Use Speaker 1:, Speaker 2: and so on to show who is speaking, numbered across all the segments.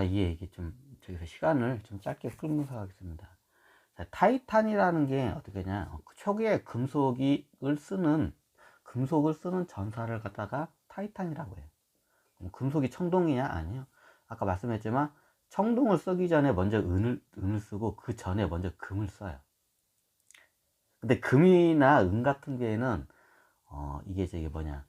Speaker 1: 이게 좀, 저기서 시간을 좀 짧게 끌면서 하겠습니다. 자, 타이탄이라는 게 어떻게 냐 초기에 금속을 쓰는 전사를 갖다가 타이탄이라고 해요. 금속이 청동이냐? 아니에요. 아까 말씀했지만, 청동을 쓰기 전에 먼저 은을 쓰고, 그 전에 먼저 금을 써요. 근데 금이나 은 같은 경우에는, 이게 저기 뭐냐,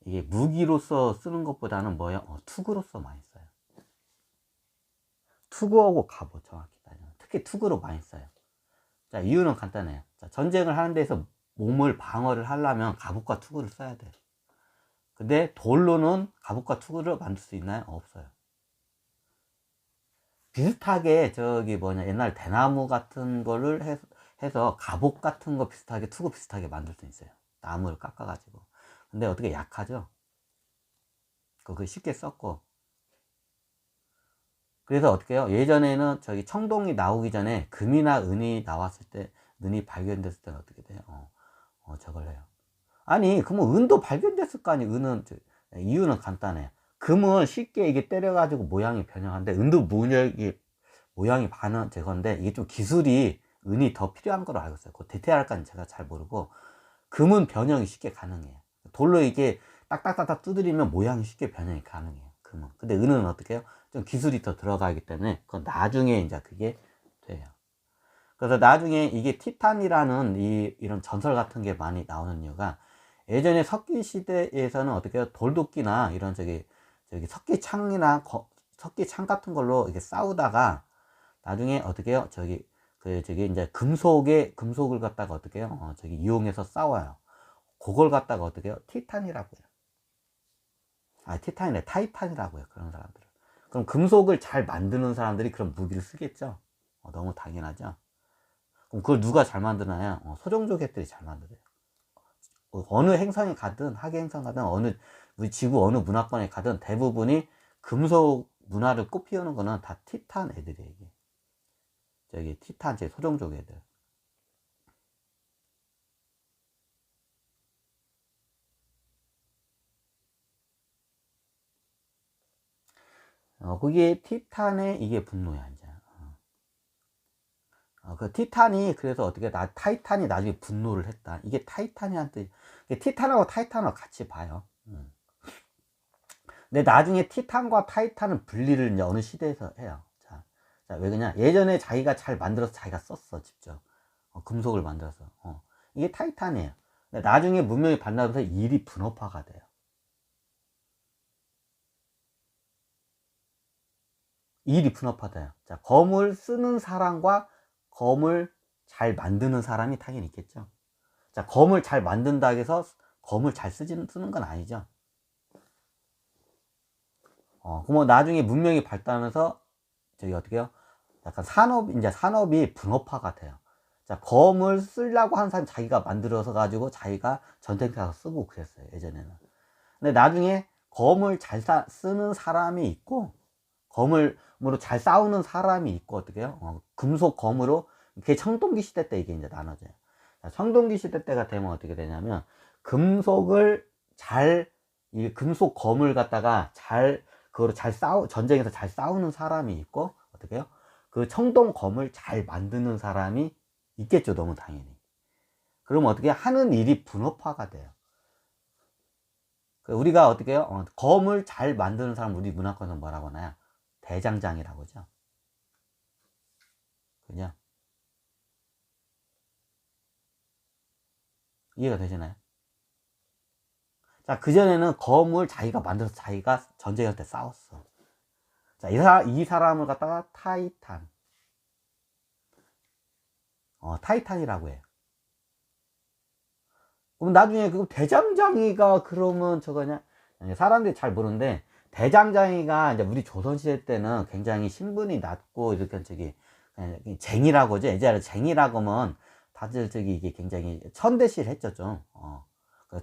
Speaker 1: 이게 이게 무기로서 쓰는 것보다는 뭐예요? 투구로서 많이 써요. 투구하고 갑옷, 정확히 따지면. 특히 투구로 많이 써요. 자, 이유는 간단해요. 자, 전쟁을 하는 데서 몸을 방어를 하려면 갑옷과 투구를 써야 돼요. 근데 돌로는 갑옷과 투구를 만들 수 있나요? 없어요. 비슷하게 옛날 대나무 같은 거를 해서 갑옷 같은 거 비슷하게, 투구 비슷하게 만들 수 있어요. 나무를 깎아가지고. 근데 어떻게 약하죠? 그거 쉽게 썼고. 그래서 어떻게 해요? 예전에는 청동이 나오기 전에 금이나 은이 나왔을 때, 은이 발견됐을 때는 어떻게 돼요? 저걸 해요. 아니, 그러면 은도 발견됐을 거 아니에요? 이유는 간단해요. 금은 쉽게 이게 때려가지고 모양이 변형한데, 은도 모양이 반은 제건데, 이게 좀 기술이, 은이 더 필요한 거로 알고 있어요. 그 디테일까지는 제가 잘 모르고, 금은 변형이 쉽게 가능해요. 돌로 이게 딱딱딱딱 두드리면 모양이 쉽게 변형이 가능해요. 금은. 근데 은은 어떻게 해요? 좀 기술이 더 들어가기 때문에, 그건 나중에 이제 그게 돼요. 그래서 나중에 이게 티탄이라는 이런 전설 같은 게 많이 나오는 이유가, 예전에 석기 시대에서는 어떻게 해요? 돌도끼나 이런 석기창이나 석기창 같은 걸로 이렇게 싸우다가, 나중에 어떻게 해요? 이제 금속을 갖다가 어떻게 해요? 이용해서 싸워요. 그걸 갖다가 어떻게 해요? 티탄이라고 해요. 티탄이래. 타이탄이라고 해요. 그런 사람들은. 그럼 금속을 잘 만드는 사람들이 그런 무기를 쓰겠죠? 너무 당연하죠? 그럼 그걸 누가 잘 만드나요? 소종족 애들이 잘 만들어요. 어느 행성에 가든, 하계 행성 가든, 우리 지구 어느 문화권에 가든 대부분이 금속 문화를 꽃피우는 거는 다 티탄 애들이에요. 티탄 소종족 애들. 그게 티탄의 이게 분노야, 이제. 그 티탄이, 그래서 타이탄이 나중에 분노를 했다. 이게 타이탄이한테, 티탄하고 타이탄하고 같이 봐요. 근데 나중에 티탄과 타이탄은 분리를 이제 어느 시대에서 해요. 자, 왜 그러냐? 예전에 자기가 잘 만들어서 자기가 썼어, 직접. 금속을 만들어서. 이게 타이탄이에요. 근데 나중에 문명이 발달해서 일이 분업화가 돼요. 일이 분업화돼요. 자, 검을 쓰는 사람과 검을 잘 만드는 사람이 당연히 있겠죠. 자, 검을 잘 만든다 해서 검을 잘 쓰는 건 아니죠. 그러면 나중에 문명이 발달하면서 어떻게 해요? 약간 산업이 분업화가 돼요. 자, 검을 쓰려고 하는 사람이 자기가 만들어서 가지고 자기가 전쟁터 가서 쓰고 그랬어요, 예전에는. 근데 나중에 검을 잘 쓰는 사람이 있고, 검으로 잘 싸우는 사람이 있고, 어떻게 해요? 금속 검으로, 그게 청동기 시대 때 이게 이제 나눠져요. 자, 청동기 시대 때가 되면 어떻게 되냐면, 이 금속 검을 갖다가 그거를 전쟁에서 잘 싸우는 사람이 있고, 어떻게 해요? 그 청동 검을 잘 만드는 사람이 있겠죠, 너무 당연히. 그러면 어떻게 하는 일이 분업화가 돼요. 우리가 어떻게 해요? 검을 잘 만드는 사람, 우리 문화권에서 뭐라고 하나요? 대장장이라고 하죠. 그죠? 이해가 되시나요? 자, 그전에는 검을 자기가 만들어서 자기가 전쟁할 때 싸웠어. 자, 이 사람을 갖다가 타이탄이라고 해요. 그럼 나중에 그 대장장이가 그러면 저거냐? 사람들이 잘 모르는데, 대장장이가 이제 우리 조선시대 때는 굉장히 신분이 낮고, 이렇게 쟁이라고 하죠. 예전에 쟁이라고 하면 다들 이게 굉장히 천대실 했죠, 좀.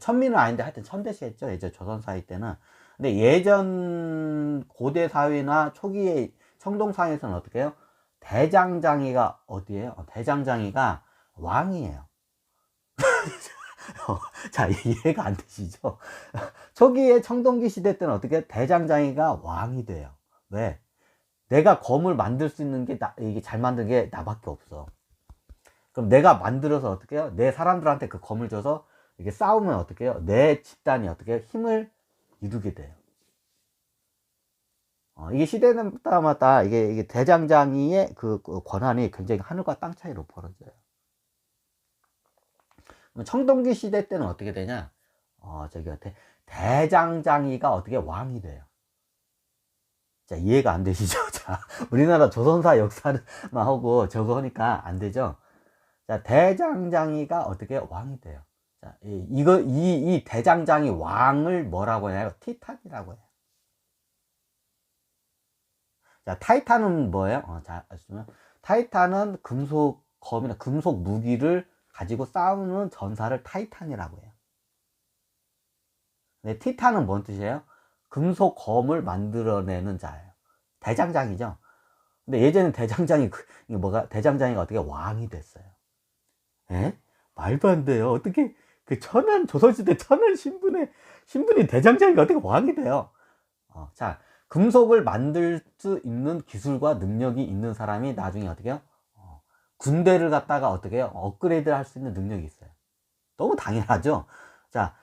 Speaker 1: 천민은 아닌데 하여튼 천대실 했죠. 예전 조선 사회 때는. 근데 예전 고대 사회나 초기의 청동 사회에서는 어떻게 해요? 대장장이가 어디에요? 대장장이가 왕이에요. 자, 이해가 안 되시죠? 초기에 청동기 시대 때는 어떻게 대장장이가 왕이 돼요. 왜? 내가 검을 만들 수 있는 게 이게 잘 만든 게 나밖에 없어. 그럼 내가 만들어서 어떻게 해요? 내 사람들한테 그 검을 줘서 이게 싸우면 어떻게 해요? 내 집단이 어떻게 해요? 힘을 이루게 돼요. 이게 시대마다 이게 대장장이의 그 권한이 굉장히 하늘과 땅 차이로 벌어져요. 청동기 시대 때는 어떻게 되냐? 대장장이가 어떻게 왕이 돼요. 자, 이해가 안 되시죠? 자, 우리나라 조선사 역사만 하고 저거 하니까 안 되죠? 자, 대장장이가 어떻게 왕이 돼요. 자, 이 대장장이 왕을 뭐라고 해요? 티탄이라고 해요. 자, 타이탄은 뭐예요? 자, 아시면 타이탄은 금속 검이나 금속 무기를 가지고 싸우는 전사를 타이탄이라고 해요. 근데 티탄은 뭔 뜻이에요? 금속 검을 만들어내는 자예요. 대장장이죠. 근데 예전에 대장장이 대장장이가 어떻게 왕이 됐어요. 에? 말도 안 돼요. 어떻게 그 조선시대 천한 신분이 대장장이가 어떻게 왕이 돼요? 자, 금속을 만들 수 있는 기술과 능력이 있는 사람이 나중에 어떻게 해요? 군대를 갖다가 어떻게 해요? 업그레이드 할 수 있는 능력이 있어요. 너무 당연하죠. 자,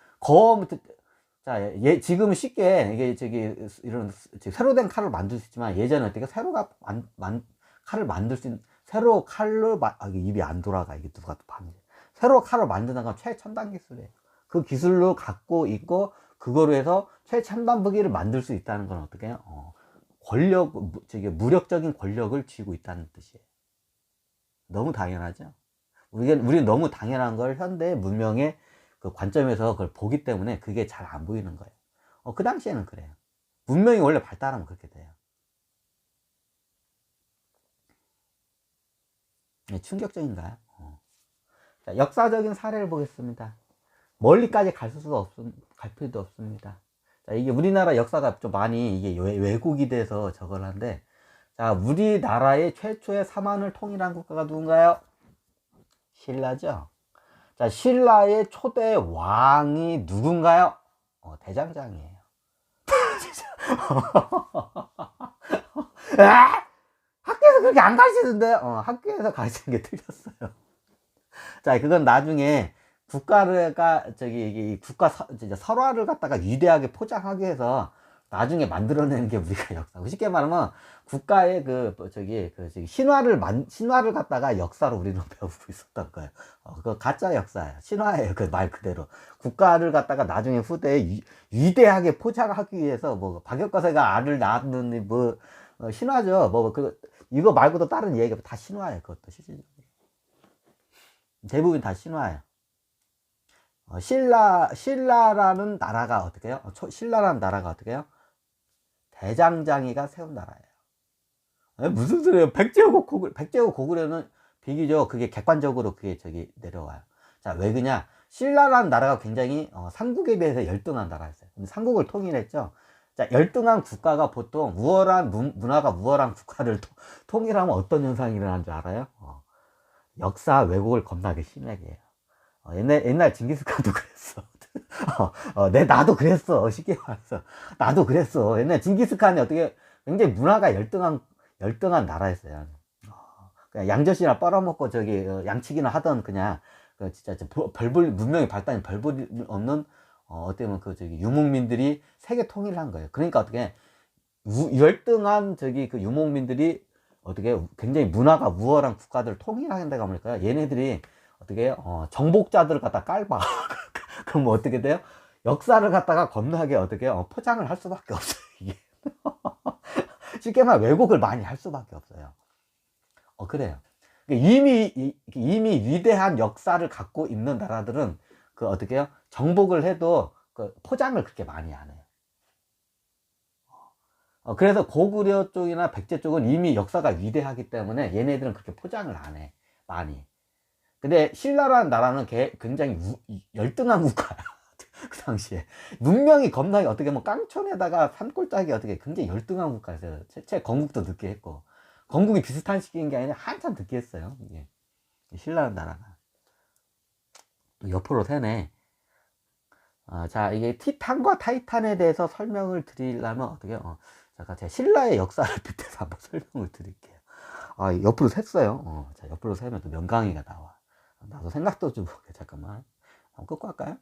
Speaker 1: 지금 쉽게 이게 이런 새로 된 칼을 만들 수 있지만 예전에 어떻게 칼을 만들 수 있는 새로 칼로 이게 입이 안 돌아가. 이게 누가 또 반지. 새로 칼을 만드는 건 최첨단 기술이에요. 그 기술로 갖고 있고 그거로 해서 최첨단 무기를 만들 수 있다는 건 어떻게 해요? 무력적인 권력을 쥐고 있다는 뜻이에요. 너무 당연하죠. 우리는 너무 당연한 걸 현대 문명의 그 관점에서 그걸 보기 때문에 그게 잘 안 보이는 거예요. 그 당시에는 그래요. 문명이 원래 발달하면 그렇게 돼요. 네, 충격적인가요? 자, 역사적인 사례를 보겠습니다. 멀리까지 갈 필요도 없습니다. 자, 이게 우리나라 역사가 좀 많이 이게 왜곡이 돼서 저걸 한데, 자, 우리나라의 최초의 사만을 통일한 국가가 누군가요? 신라죠. 자, 신라의 초대 왕이 누군가요? 대장장이에요. 학교에서 그렇게 안 가르치는데, 학교에서 가르치는 게 틀렸어요. 자, 그건 나중에 국가 설화를 갖다가 위대하게 포장하기 위해서 나중에 만들어내는 게 우리가 역사고, 쉽게 말하면 국가의 신화를 갖다가 역사로 우리는 배우고 있었던 거예요. 그거 가짜 역사예요. 신화예요. 그 말 그대로. 국가를 갖다가 나중에 후대에 위대하게 포장하기 위해서 박역거세가 알을 낳았느니 신화죠. 이거 말고도 다른 얘기가 다 신화예요. 그것도 실질적으로. 대부분 다 신화예요. 신라라는 나라가 어떻게 해요? 신라라는 나라가 어떻게 해요? 대장장이가 세운 나라예요. 무슨 소리예요? 백제국 고구려는 비교적 그게 객관적으로 그게 내려와요. 자, 왜 그냐? 신라라는 나라가 굉장히 삼국에 비해서 열등한 나라였어요. 근데 삼국을 통일했죠. 자, 열등한 국가가 보통 문화가 우월한 국가를 통일하면 어떤 현상이 일어나는 줄 알아요? 역사 왜곡을 겁나게 심하게 해요. 옛날 징기스칸도 그랬어. 나도 그랬어. 쉽게 말해서. 나도 그랬어. 옛날 징기스칸이 어떻게 굉장히 문화가 열등한 나라였어요. 그냥 양젓이나 빨아먹고 양치기나 하던 그냥 진짜 문명의 발달이 별볼 없는 어떻게 보면 유목민들이 세계 통일을 한 거예요. 그러니까 어떻게 열등한 그 유목민들이 어떻게 굉장히 문화가 우월한 국가들을 통일한다고 하니까 얘네들이 어떻게 정복자들을 갖다 깔봐. 그럼 어떻게 돼요? 역사를 갖다가 겁나게 어떻게 포장을 할 수밖에 없어요. 이게 쉽게 말하면 왜곡을 많이 할 수밖에 없어요. 그래요. 이미 위대한 역사를 갖고 있는 나라들은 어떻게 해요? 정복을 해도 포장을 그렇게 많이 안 해요. 그래서 고구려 쪽이나 백제 쪽은 이미 역사가 위대하기 때문에 얘네들은 그렇게 포장을 안 해. 많이. 근데 신라라는 나라는 굉장히 열등한 국가야. 그 당시에. 문명이 겁나게 어떻게 깡촌에다가 산골짜기 어떻게 굉장히 열등한 국가였어요. 건국도 늦게 했고. 건국이 비슷한 시기인 게 아니라 한참 늦게 했어요. 이게. 신라라는 나라가. 또 옆으로 세네. 자, 이게 티탄과 타이탄에 대해서 설명을 드리려면 어떻게, 잠깐 제가 신라의 역사를 빗대서 한번 설명을 드릴게요. 옆으로 샜어요. 자, 옆으로 세면 또 명강의가 나와. 나도 생각도 좀 볼게. 잠깐만. 한번 끄고 할까요?